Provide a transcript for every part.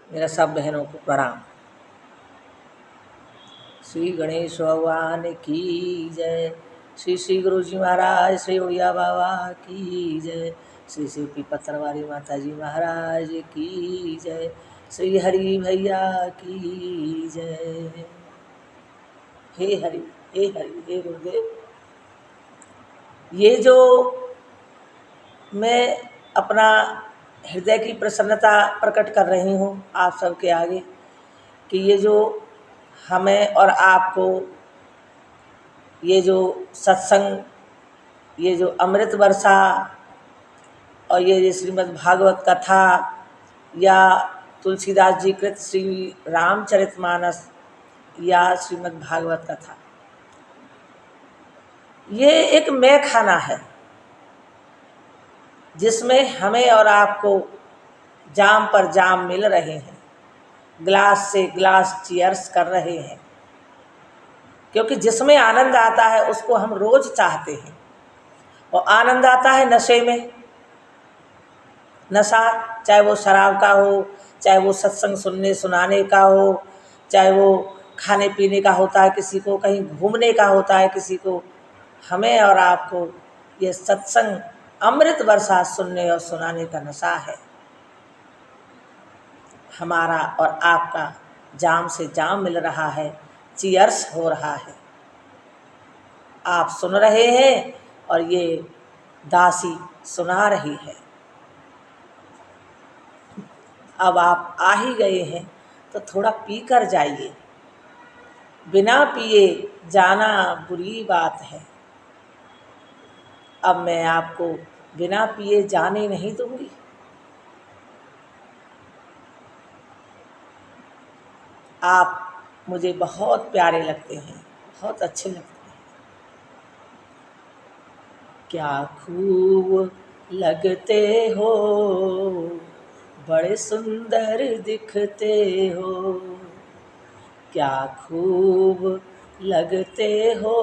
मेरा सब बहनों को प्रणाम। श्री गणेश भगवान की जय। श्री श्री गुरु जी महाराज, श्री उड़िया बाबा की जय। श्री श्री पी पत्थरवाली माता जी महाराज की जय। श्री हरि भैया की जय। हे हरि, हे हरि, हे गुरुदेव। ये जो मैं अपना हृदय की प्रसन्नता प्रकट कर रही हूँ आप सबके आगे कि ये जो हमें और आपको ये जो सत्संग, ये जो अमृत वर्षा और ये श्रीमद् भागवत कथा या तुलसीदास जी कृत श्री रामचरितमानस या श्रीमद् भागवत कथा, ये एक मैं खाना है जिसमें हमें और आपको जाम पर जाम मिल रहे हैं, ग्लास से ग्लास चीयर्स कर रहे हैं, क्योंकि जिसमें आनंद आता है उसको हम रोज चाहते हैं। और आनंद आता है नशे में। नशा चाहे वो शराब का हो, चाहे वो सत्संग सुनने सुनाने का हो, चाहे वो खाने पीने का होता है, किसी को कहीं घूमने का होता है, किसी को। हमें और आपको ये सत्संग अमृत वर्षा सुनने और सुनाने का नशा है। हमारा और आपका जाम से जाम मिल रहा है, चीयर्स हो रहा है। आप सुन रहे हैं और ये दासी सुना रही है। अब आप आ ही गए हैं तो थोड़ा पी कर जाइए। बिना पिए जाना बुरी बात है। अब मैं आपको बिना पिए जाने नहीं दूंगी। आप मुझे बहुत प्यारे लगते हैं, बहुत अच्छे लगते हैं। क्या खूब लगते हो, बड़े सुंदर दिखते हो। क्या खूब लगते हो,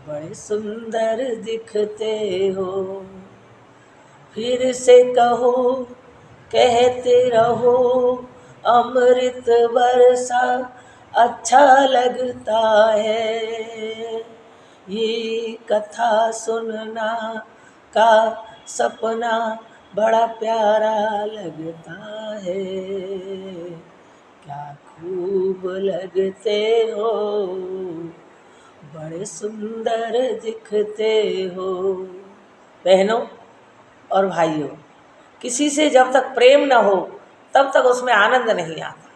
बड़े सुंदर दिखते हो। फिर से कहो, कहते रहो, अमृत वर्षा अच्छा लगता है। ये कथा सुनना का सपना बड़ा प्यारा लगता है। क्या खूब लगते हो, बड़े सुंदर दिखते हो। बहनों और भाइयों, किसी से जब तक प्रेम न हो तब तक उसमें आनंद नहीं आता।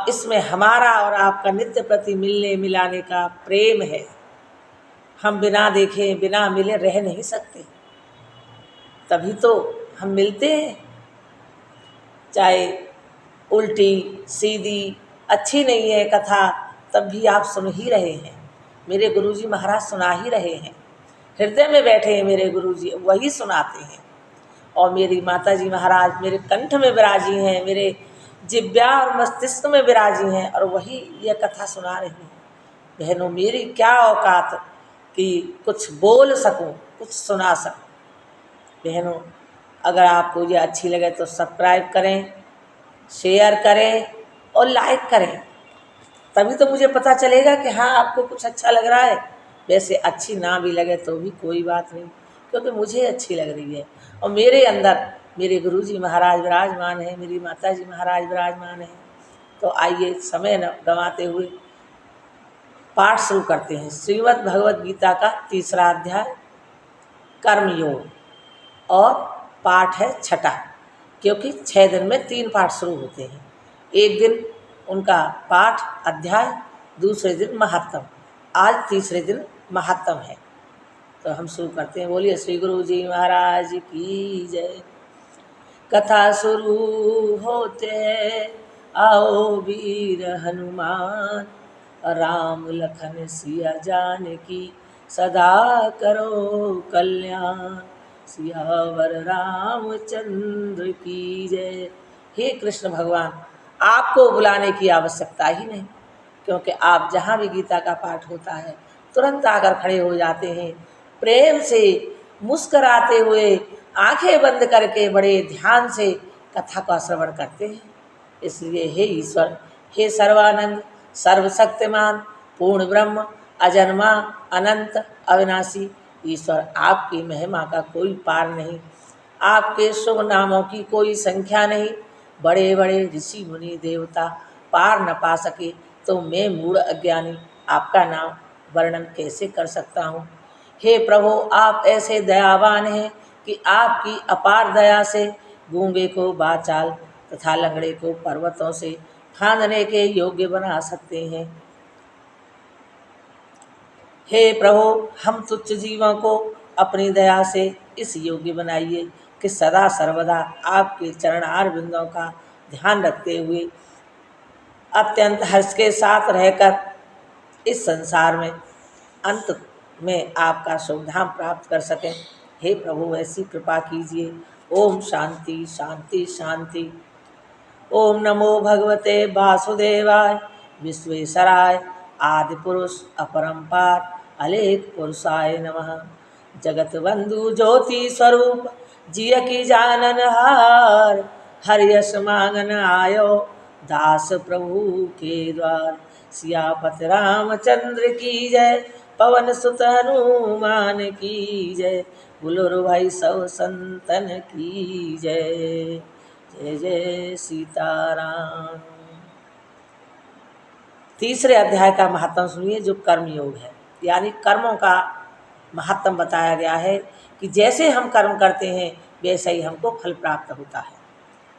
इसमें हमारा और आपका नित्य प्रति मिलने मिलाने का प्रेम है। हम बिना देखे बिना मिले रह नहीं सकते, तभी तो हम मिलते हैं। चाहे उल्टी सीधी अच्छी नहीं है कथा, तब भी आप सुन ही रहे हैं। मेरे गुरुजी महाराज सुना ही रहे हैं। हृदय में बैठे हैं मेरे गुरुजी, वही सुनाते हैं। और मेरी माताजी महाराज मेरे कंठ में विराजी हैं, मेरे जिब्या और मस्तिष्क में विराजी हैं, और वही ये कथा सुना रही हैं। बहनों, मेरी क्या औकात कि कुछ बोल सकूं, कुछ सुना सकूं। बहनों, अगर आपको ये अच्छी लगे तो सब्सक्राइब करें, शेयर करें और लाइक करें, तभी तो मुझे पता चलेगा कि हाँ आपको कुछ अच्छा लग रहा है। वैसे अच्छी ना भी लगे तो भी कोई बात नहीं, क्योंकि मुझे अच्छी लग रही है। और मेरे अंदर मेरे गुरुजी महाराज विराजमान हैं, मेरी माताजी महाराज विराजमान हैं। तो आइए समय न गंवाते हुए पाठ शुरू करते हैं। श्रीमद् भगवद गीता का 3रा अध्याय कर्मयोग, और पाठ है 6, क्योंकि 6 दिन में 3 पाठ शुरू होते हैं। एक दिन उनका पाठ अध्याय, दूसरे दिन महात्म। आज तीसरे दिन महात्म है, तो हम शुरू करते हैं। बोलिए श्री गुरु जी महाराज की जय। कथा शुरू होते हैं, आओ वीर हनुमान, राम लखन सिया जानकी, सदा करो कल्याण। सियावर रामचंद्र की जय। हे कृष्ण भगवान, आपको बुलाने की आवश्यकता ही नहीं, क्योंकि आप जहाँ भी गीता का पाठ होता है तुरंत आकर खड़े हो जाते हैं। प्रेम से मुस्कराते हुए आंखें बंद करके बड़े ध्यान से कथा का श्रवण करते हैं। इसलिए हे ईश्वर, हे सर्वानंद, सर्वशक्तिमान, पूर्ण ब्रह्म, अजन्मा, अनंत, अविनाशी ईश्वर, आपकी महिमा का कोई पार नहीं, आपके शुभ नामों की कोई संख्या नहीं। बड़े बड़े ऋषि मुनि देवता पार न पा सके तो मैं मूढ़ अज्ञानी आपका नाम वर्णन कैसे कर सकता हूँ। हे प्रभु, आप ऐसे दयावान हैं कि आपकी अपार दया से गूंगे को बाचाल तथा लंगड़े को पर्वतों से फांदने के योग्य बना सकते हैं। हे प्रभु, हम तुच्छ जीवों को अपनी दया से इस योग्य बनाइए कि सदा सर्वदा आपके चरणार बिंदों का ध्यान रखते हुए अत्यंत हर्ष के साथ रहकर इस संसार में अंत में आपका शुभ धाम प्राप्त कर सकें। हे प्रभु, ऐसी कृपा कीजिए। ओम शांति शांति शांति। ओम नमो भगवते वासुदेवाय विश्वेश्वराय आदिपुरुष अपरंपार अलेख पुरुषाय नमः। जगत बंधु ज्योति स्वरूप जिय की जानन हार, हर यश मांगन आयो दास प्रभु के द्वार। सियापत रामचंद्र की जय, पवन सुत हनुमान की जय, बुलुर भाई सब संतन की जय। जय जय सीताराम। तीसरे अध्याय का महत्व सुनिए, जो कर्म योग है, यानी कर्मों का महत्व बताया गया है कि जैसे हम कर्म करते हैं वैसे ही हमको फल प्राप्त होता है,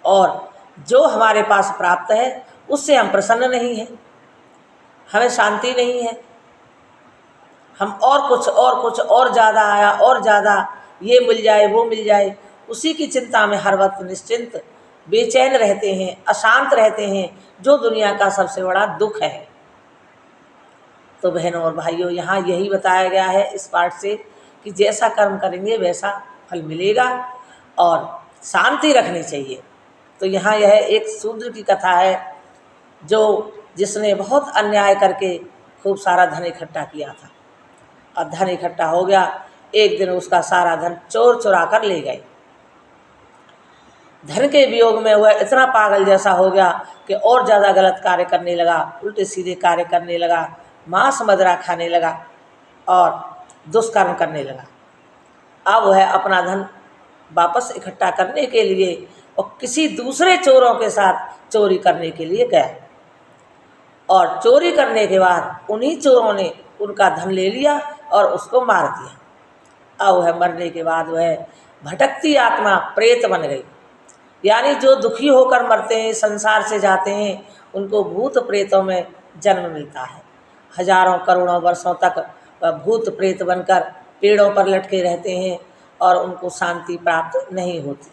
और जो हमारे पास प्राप्त है उससे हम प्रसन्न नहीं हैं, हमें शांति नहीं है। हम और कुछ और ज़्यादा आया और ज़्यादा, ये मिल जाए वो मिल जाए, उसी की चिंता में हर वक्त निश्चिंत बेचैन रहते हैं, अशांत रहते हैं, जो दुनिया का सबसे बड़ा दुख है। तो बहनों और भाइयों, यहाँ यही बताया गया है इस पाठ से कि जैसा कर्म करेंगे वैसा फल मिलेगा और शांति रखनी चाहिए। तो यहाँ यह एक शूद्र की कथा है जिसने बहुत अन्याय करके खूब सारा धन इकट्ठा किया था, और धन इकट्ठा हो गया। एक दिन उसका सारा धन चोर चुरा कर ले गए। धन के वियोग में वह इतना पागल जैसा हो गया कि और ज़्यादा गलत कार्य करने लगा, उल्टे सीधे कार्य करने लगा, मांस मदिरा खाने लगा और दुष्कर्म करने लगा। अब वह अपना धन वापस इकट्ठा करने के लिए और किसी दूसरे चोरों के साथ चोरी करने के लिए गया, और चोरी करने के बाद उन्हीं चोरों ने उनका धन ले लिया और उसको मार दिया। अब वह मरने के बाद वह भटकती आत्मा प्रेत बन गई। यानी जो दुखी होकर मरते हैं, संसार से जाते हैं, उनको भूत प्रेतों में जन्म मिलता है। हजारों करोड़ों वर्षों तक वह भूत प्रेत बनकर पेड़ों पर लटके रहते हैं और उनको शांति प्राप्त नहीं होती।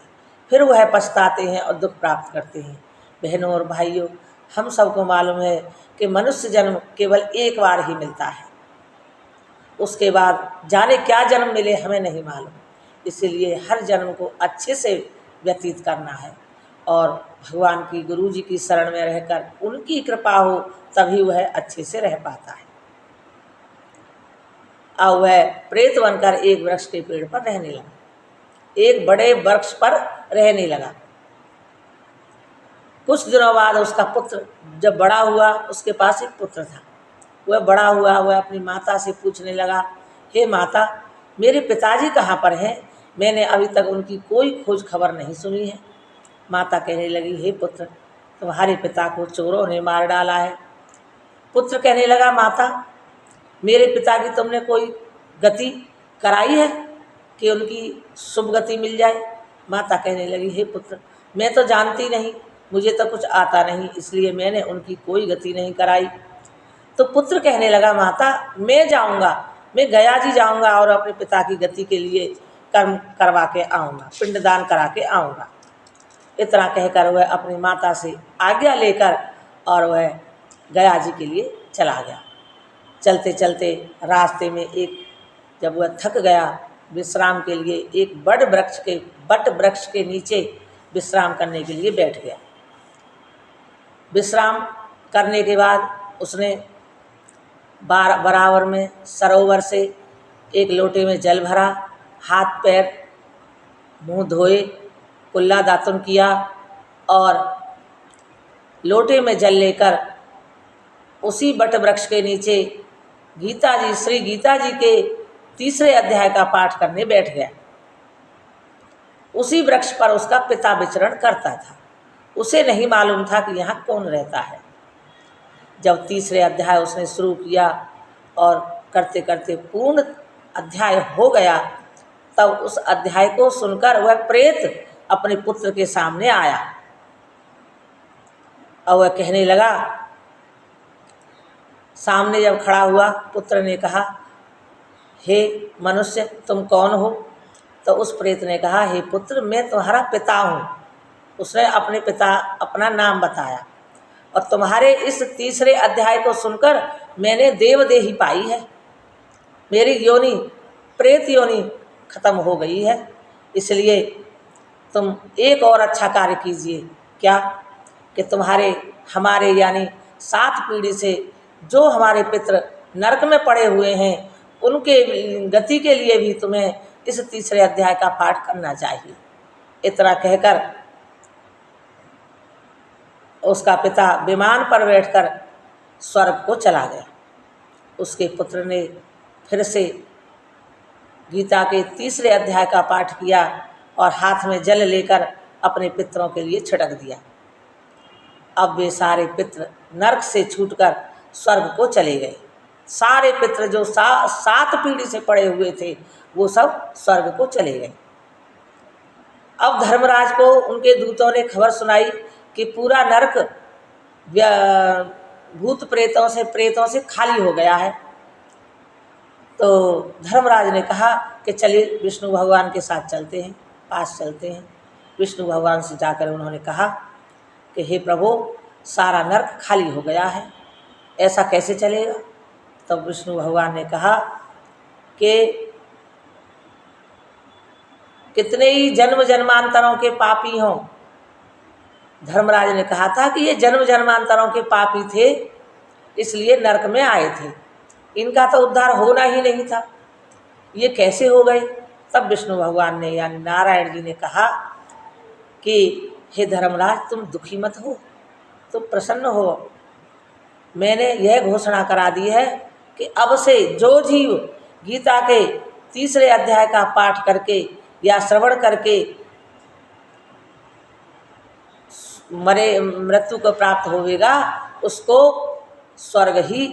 फिर वह पछताते हैं और दुख प्राप्त करते हैं। बहनों और भाइयों, हम सबको मालूम है कि मनुष्य जन्म केवल एक बार ही मिलता है, उसके बाद जाने क्या जन्म मिले हमें नहीं मालूम। इसलिए हर जन्म को अच्छे से व्यतीत करना है और भगवान की, गुरु जी की शरण में रहकर उनकी कृपा हो तभी वह अच्छे से रह पाता है। अब वह प्रेत बनकर एक वृक्ष के पेड़ पर रहने लगा, एक बड़े वृक्ष पर रहने लगा। कुछ दिनों बाद उसका पुत्र जब बड़ा हुआ, उसके पास एक पुत्र था। वह बड़ा हुआ, वह अपनी माता से पूछने लगा, हे माता, मेरे पिताजी कहाँ पर हैं? मैंने अभी तक उनकी कोई खोज खबर नहीं सुनी है। माता कहने लगी, हे पुत्र, तुम्हारे पिता को चोरों ने मार डाला है। पुत्र कहने लगा, माता, मेरे पिता की तुमने कोई गति कराई है कि उनकी शुभ गति मिल जाए? माता कहने लगी, हे पुत्र, मैं तो जानती नहीं, मुझे तो कुछ आता नहीं, इसलिए मैंने उनकी कोई गति नहीं कराई। तो पुत्र कहने लगा, माता, मैं जाऊंगा, मैं गया जी जाऊंगा और अपने पिता की गति के लिए कर्म करवा के आऊँगा, पिंडदान करा के आऊँगा। इतना कहकर वह अपनी माता से आज्ञा लेकर और वह गया जी के लिए चला गया। चलते चलते रास्ते में जब वह थक गया, विश्राम के लिए एक बट वृक्ष के नीचे विश्राम करने के लिए बैठ गया। विश्राम करने के बाद उसने बराबर में सरोवर से एक लोटे में जल भरा, हाथ पैर मुंह धोए, कुल्ला दातुन किया और लोटे में जल लेकर उसी बट वृक्ष के नीचे गीता जी, श्री गीता जी के तीसरे अध्याय का पाठ करने बैठ गया। उसी वृक्ष पर उसका पिता विचरण करता था। उसे नहीं मालूम था कि यहाँ कौन रहता है। जब तीसरे अध्याय उसने शुरू किया और करते करते पूर्ण अध्याय हो गया, तब उस अध्याय को सुनकर वह प्रेत अपने पुत्र के सामने आया और वह कहने लगा, सामने जब खड़ा हुआ, पुत्र ने कहा, हे मनुष्य, तुम कौन हो? तो उस प्रेत ने कहा, हे पुत्र, मैं तुम्हारा पिता हूँ। उसने अपने पिता अपना नाम बताया, और तुम्हारे इस तीसरे अध्याय को सुनकर मैंने देवदेही पाई है। मेरी योनि, प्रेत योनि खत्म हो गई है। इसलिए तुम एक और अच्छा कार्य कीजिए। क्या? कि तुम्हारे हमारे यानी 7 पीढ़ी से जो हमारे पितृ नरक में पड़े हुए हैं, उनके गति के लिए भी तुम्हें इस तीसरे अध्याय का पाठ करना चाहिए। इतना कहकर उसका पिता विमान पर बैठकर स्वर्ग को चला गया। उसके पुत्र ने फिर से गीता के तीसरे अध्याय का पाठ किया और हाथ में जल लेकर अपने पितरों के लिए छिड़क दिया। अब वे सारे पितृ नरक से छूटकर स्वर्ग को चले गए। सारे पितृ जो 7 पीढ़ी से पड़े हुए थे, वो सब स्वर्ग को चले गए। अब धर्मराज को उनके दूतों ने खबर सुनाई कि पूरा नरक भूत प्रेतों से खाली हो गया है। तो धर्मराज ने कहा कि चलिए विष्णु भगवान के साथ चलते हैं, पास चलते हैं। विष्णु भगवान से जाकर उन्होंने कहा कि हे प्रभु, सारा नरक खाली हो गया है, ऐसा कैसे चलेगा? तब विष्णु भगवान ने कहा कि कितने ही जन्म जन्मांतरों के पापी हों। धर्मराज ने कहा था कि ये जन्म जन्मांतरों के पापी थे, इसलिए नरक में आए थे, इनका तो उद्धार होना ही नहीं था, ये कैसे हो गए? तब विष्णु भगवान ने यानी नारायण जी ने कहा कि हे धर्मराज, तुम दुखी मत हो, तुम प्रसन्न हो। मैंने यह घोषणा करा दी है कि अब से जो जीव गीता के तीसरे अध्याय का पाठ करके या श्रवण करके मृत्यु को प्राप्त होवेगा, उसको स्वर्ग ही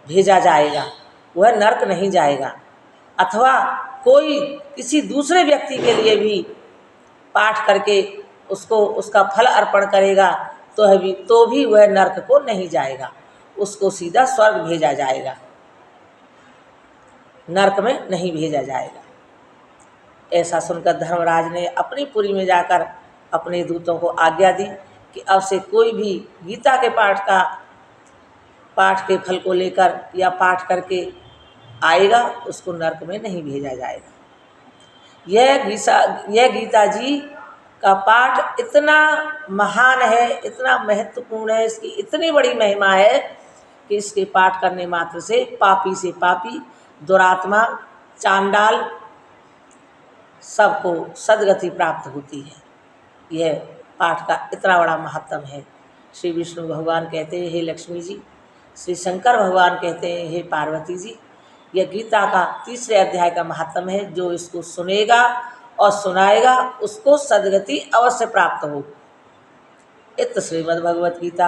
भेजा जाएगा, वह नरक नहीं जाएगा। अथवा कोई किसी दूसरे व्यक्ति के लिए भी पाठ करके उसको उसका फल अर्पण करेगा तो भी वह नरक को नहीं जाएगा, उसको सीधा स्वर्ग भेजा जाएगा, नरक में नहीं भेजा जाएगा। ऐसा सुनकर धर्मराज ने अपनी पुरी में जाकर अपने दूतों को आज्ञा दी कि अब से कोई भी गीता के पाठ के फल को लेकर या पाठ करके आएगा, उसको नरक में नहीं भेजा जाएगा। यह गीता जी का पाठ इतना महान है, इतना महत्वपूर्ण है, इसकी इतनी बड़ी महिमा है कि इसके पाठ करने मात्र से पापी से पापी, दुरात्मा, चांडाल सबको सद्गति प्राप्त होती है। यह पाठ का इतना बड़ा महत्व है। श्री विष्णु भगवान कहते हैं, हे लक्ष्मी जी, श्री शंकर भगवान कहते हैं, हे पार्वती जी, यह गीता का तीसरे अध्याय का महत्व है। जो इसको सुनेगा और सुनाएगा, उसको सद्गति अवश्य प्राप्त हो। इत श्रीमद् भगवत गीता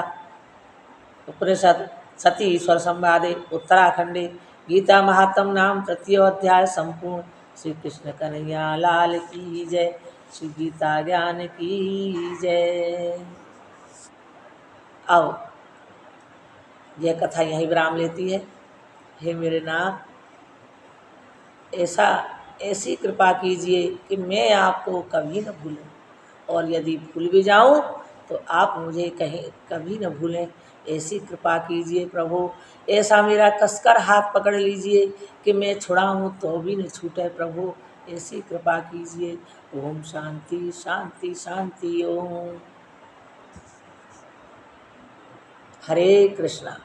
उपनिषद सती ईश्वर संवादे उत्तराखंडे गीता महात्म नाम तृतीय अध्याय संपूर्ण। श्री कृष्ण कन्हैया लाल की जय। श्री गीता ज्ञान की जय। आओ, यह कथा यहीं विराम लेती है। हे मेरे नाथ, ऐसी कृपा कीजिए कि मैं आपको कभी न भूलूं, और यदि भूल भी जाऊं तो आप मुझे कभी न भूलें। ऐसी कृपा कीजिए प्रभु, ऐसा मेरा कसकर हाथ पकड़ लीजिए कि मैं छुड़ाऊं तो भी न छूटे प्रभु, ऐसी कृपा कीजिए। ओम शांति शांति शांति ओम। हरे कृष्णा।